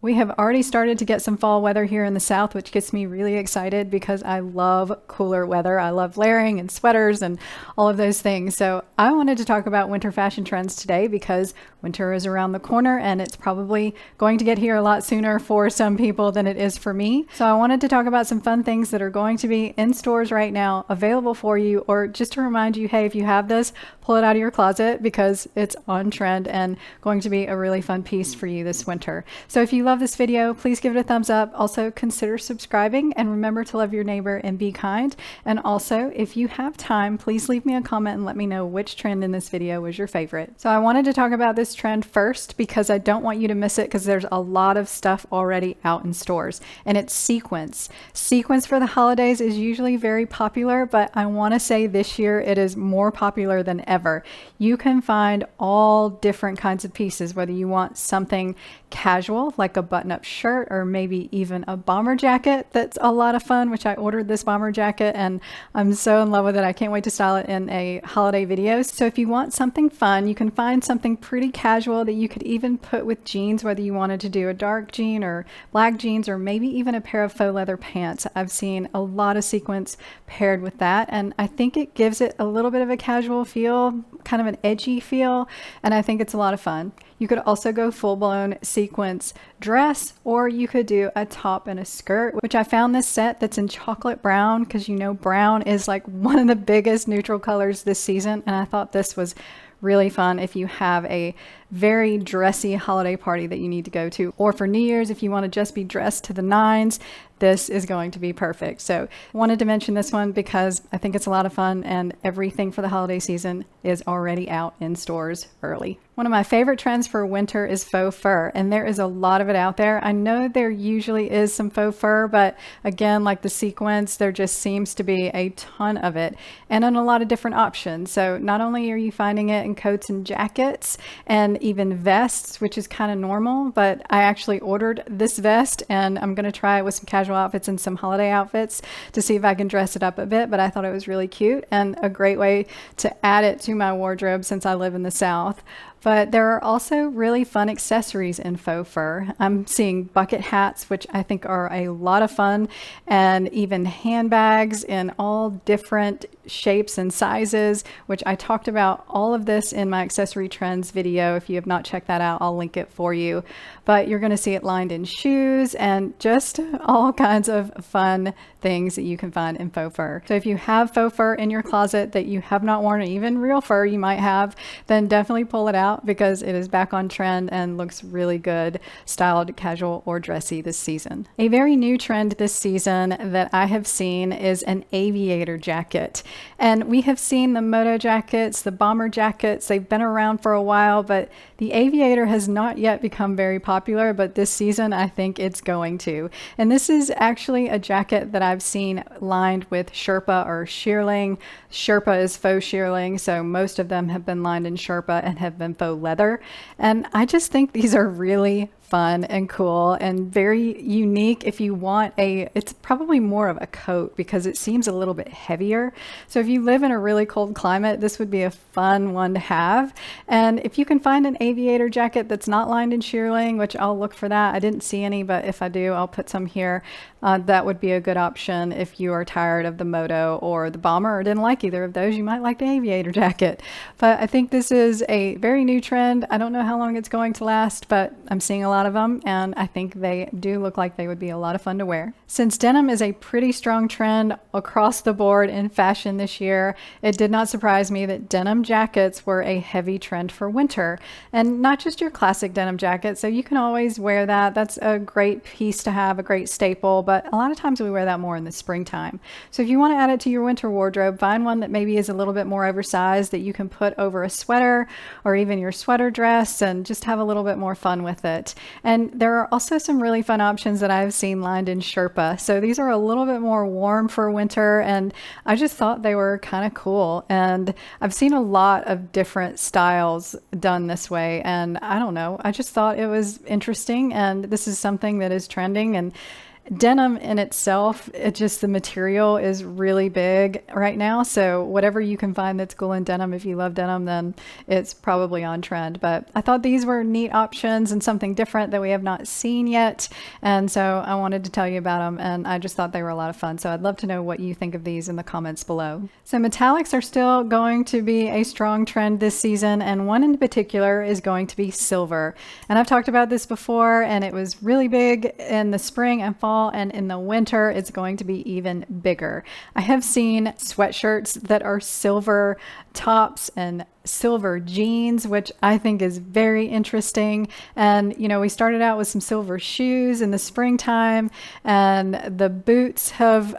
We have already started to get some fall weather here in the South, which gets me really excited because I love cooler weather. I love layering and sweaters and all of those things. So I wanted to talk about winter fashion trends today because winter is around the corner and it's probably going to get here a lot sooner for some people than it is for me. So I wanted to talk about some fun things that are going to be in stores right now, available for you, or just to remind you, hey, if you have this, pull it out of your closet because it's on trend and going to be a really fun piece for you this winter. So if you love this video, please give it a thumbs up. Also consider subscribing and remember to love your neighbor and be kind. And also, if you have time, please leave me a comment and let me know which trend in this video was your favorite. So I wanted to talk about this trend first because I don't want you to miss it because there's a lot of stuff already out in stores, and it's sequins. Sequins for the holidays is usually very popular, but I want to say this year it is more popular than ever. You can find all different kinds of pieces, whether you want something casual like a button-up shirt or maybe even a bomber jacket that's a lot of fun, which I ordered this bomber jacket and I'm so in love with it. I can't wait to style it in a holiday video. So if you want something fun, you can find something pretty casual that you could even put with jeans, whether you wanted to do a dark jean or black jeans or maybe even a pair of faux leather pants. I've seen a lot of sequins paired with that, and I think it gives it a little bit of a casual feel, kind of an edgy feel, and I think it's a lot of fun. You could also go full-blown sequins dress, or you could do a top and a skirt, which I found this set that's in chocolate brown because you know brown is like one of the biggest neutral colors this season, and I thought this was really fun if you have a very dressy holiday party that you need to go to, or for New Year's if you want to just be dressed to the nines. This is going to be perfect. So I wanted to mention this one because I think it's a lot of fun and everything for the holiday season is already out in stores early. One of my favorite trends for winter is faux fur, and there is a lot of it out there. I know there usually is some faux fur, but again, like the sequins, there just seems to be a ton of it and in a lot of different options. So not only are you finding it in coats and jackets and even vests, which is kind of normal, but I actually ordered this vest and I'm going to try it with some casual outfits and some holiday outfits to see if I can dress it up a bit, but I thought it was really cute and a great way to add it to my wardrobe since I live in the South. But there are also really fun accessories in faux fur. I'm seeing bucket hats, which I think are a lot of fun, and even handbags in all different shapes and sizes, which I talked about all of this in my accessory trends video. If you have not checked that out, I'll link it for you. But you're going to see it lined in shoes and just all kinds of fun things that you can find in faux fur. So if you have faux fur in your closet that you have not worn, or even real fur you might have, then definitely pull it out because it is back on trend and looks really good, styled, casual, or dressy this season. A very new trend this season that I have seen is an aviator jacket. And we have seen the moto jackets, the bomber jackets, they've been around for a while, but the aviator has not yet become very popular, but this season I think it's going to. And this is actually a jacket that I've seen lined with Sherpa or shearling. Sherpa is faux shearling, so most of them have been lined in Sherpa and have been faux leather. And I just think these are really fun and cool and very unique. If you want it's probably more of a coat because it seems a little bit heavier. So if you live in a really cold climate, this would be a fun one to have. And if you can find an aviator jacket that's not lined in shearling, which I'll look for that. I didn't see any, but if I do, I'll put some here. That would be a good option if you are tired of the moto or the bomber or didn't like either of those. You might like the aviator jacket. But I think this is a very new trend. I don't know how long it's going to last, but I'm seeing a lot of them and I think they do look like they would be a lot of fun to wear. Since denim is a pretty strong trend across the board in fashion this year, it did not surprise me that denim jackets were a heavy trend for winter, and not just your classic denim jacket. So you can always wear that. That's a great piece to have, a great staple, but a lot of times we wear that more in the springtime. So if you want to add it to your winter wardrobe, find one that maybe is a little bit more oversized that you can put over a sweater or even your sweater dress and just have a little bit more fun with it. And there are also some really fun options that I've seen lined in Sherpa. So these are a little bit more warm for winter, and I just thought they were kind of cool. And I've seen a lot of different styles done this way, and I don't know, I just thought it was interesting, and this is something that is trending, and Denim in itself, it just, the material is really big right now. So whatever you can find that's cool in denim, if you love denim, then it's probably on trend. But I thought these were neat options and something different that we have not seen yet. And so I wanted to tell you about them, and I just thought they were a lot of fun. So I'd love to know what you think of these in the comments below. So metallics are still going to be a strong trend this season, and one in particular is going to be silver. And I've talked about this before, and it was really big in the spring and fall, and in the winter it's going to be even bigger. I have seen sweatshirts that are silver tops and silver jeans, which I think is very interesting. And you know, we started out with some silver shoes in the springtime, and the boots have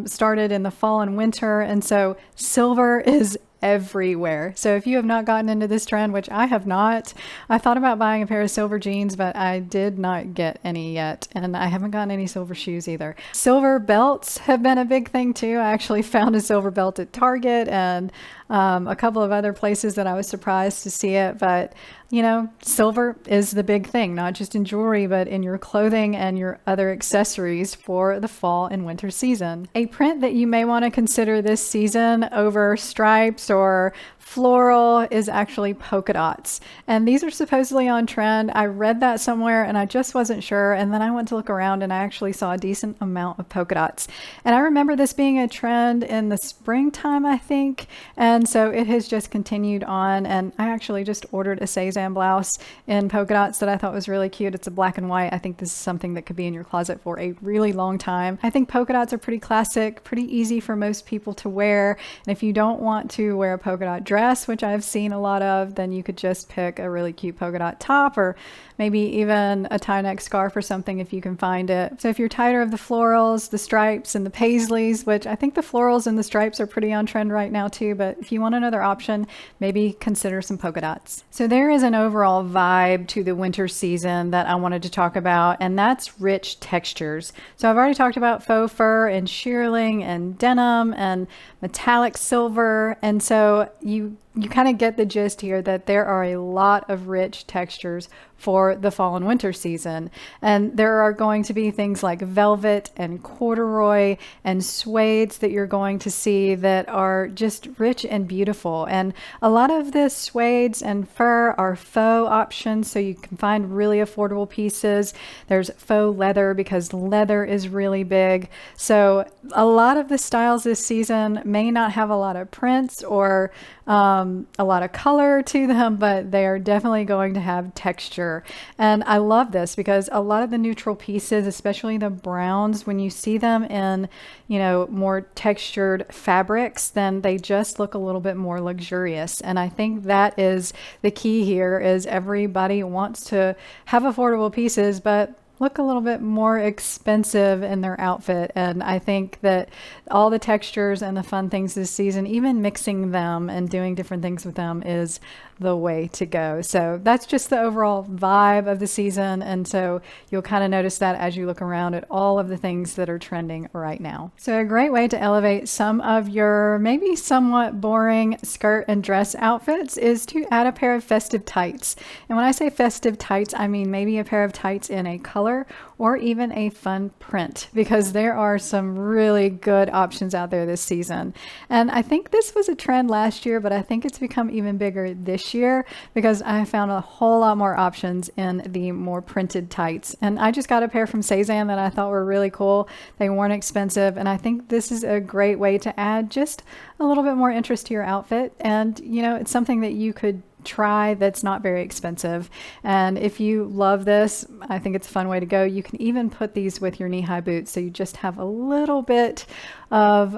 started in the fall and winter, and so silver is everywhere. So if you have not gotten into this trend, which I have not, I thought about buying a pair of silver jeans, but I did not get any yet, and I haven't gotten any silver shoes either. Silver belts have been a big thing too. I actually found a silver belt at Target and a couple of other places that I was surprised to see it. But you know, silver is the big thing, not just in jewelry, but in your clothing and your other accessories for the fall and winter season. A print that you may want to consider this season over stripes or floral is actually polka dots. And these are supposedly on trend. I read that somewhere and I just wasn't sure. And then I went to look around and I actually saw a decent amount of polka dots. And I remember this being a trend in the springtime, I think. And so it has just continued on. And I actually just ordered a Cezanne blouse in polka dots that I thought was really cute. It's a black and white. I think this is something that could be in your closet for a really long time. I think polka dots are pretty classic, pretty easy for most people to wear. And if you don't want to wear a polka dot dress, which I've seen a lot of, then you could just pick a really cute polka dot top, or maybe even a tie neck scarf or something if you can find it. So if you're tighter of the florals, the stripes, and the paisleys, which I think the florals and the stripes are pretty on trend right now too, but if you want another option, maybe consider some polka dots. So there is an overall vibe to the winter season that I wanted to talk about, and that's rich textures. So I've already talked about faux fur and shearling and denim and metallic silver, and so you kind of get the gist here that there are a lot of rich textures for the fall and winter season. And there are going to be things like velvet and corduroy and suedes that you're going to see that are just rich and beautiful. And a lot of the suedes and fur are faux options, so you can find really affordable pieces. There's faux leather because leather is really big. So a lot of the styles this season may not have a lot of prints or a lot of color to them, but they are definitely going to have texture. And I love this because a lot of the neutral pieces, especially the browns, when you see them in, you know, more textured fabrics, then they just look a little bit more luxurious. And I think that is the key here, is everybody wants to have affordable pieces, but look a little bit more expensive in their outfit. And I think that all the textures and the fun things this season, even mixing them and doing different things with them, is the way to go. So that's just the overall vibe of the season. And so you'll kind of notice that as you look around at all of the things that are trending right now. So a great way to elevate some of your maybe somewhat boring skirt and dress outfits is to add a pair of festive tights. And when I say festive tights, I mean maybe a pair of tights in a color or even a fun print, because there are some really good options out there this season. And I think this was a trend last year, but I think it's become even bigger this year because I found a whole lot more options in the more printed tights. And I just got a pair from Cezanne that I thought were really cool. They weren't expensive, and I think this is a great way to add just a little bit more interest to your outfit. And you know, it's something that you could try that's not very expensive. And if you love this, I think it's a fun way to go. You can even put these with your knee-high boots, so you just have a little bit of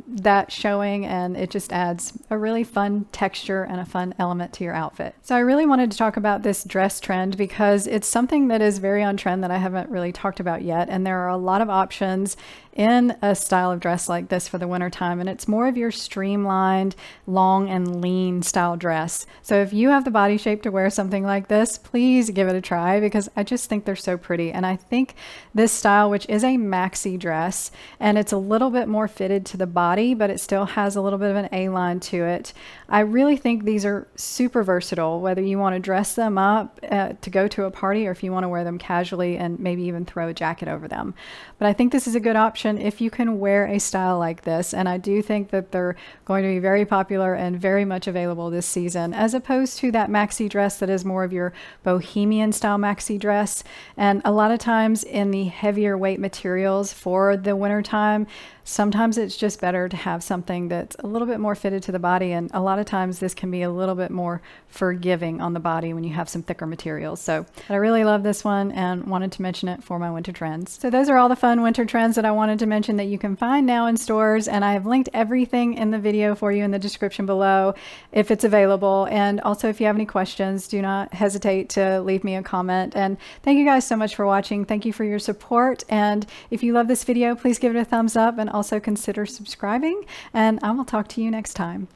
that showing, and it just adds a really fun texture and a fun element to your outfit. So I really wanted to talk about this dress trend because it's something that is very on trend that I haven't really talked about yet, and there are a lot of options in a style of dress like this for the winter time, and it's more of your streamlined, long and lean style dress. So if you have the body shape to wear something like this, please give it a try because I just think they're so pretty. And I think this style, which is a maxi dress, and it's a little bit more fitted to the body, but it still has a little bit of an A-line to it. I really think these are super versatile, whether you want to dress them up to go to a party or if you want to wear them casually and maybe even throw a jacket over them. But I think this is a good option if you can wear a style like this. And I do think that they're going to be very popular and very much available this season, as opposed to that maxi dress that is more of your bohemian style maxi dress. And a lot of times in the heavier weight materials for the winter time, sometimes it's just better to have something that's a little bit more fitted to the body, and a lot of times this can be a little bit more forgiving on the body when you have some thicker materials. So I really love this one and wanted to mention it for my winter trends. So those are all the fun winter trends that I wanted to mention that you can find now in stores, and I have linked everything in the video for you in the description below if it's available. And also, if you have any questions, do not hesitate to leave me a comment. And thank you guys so much for watching. Thank you for your support, and if you love this video, please give it a thumbs up and also consider subscribing, and I will talk to you next time.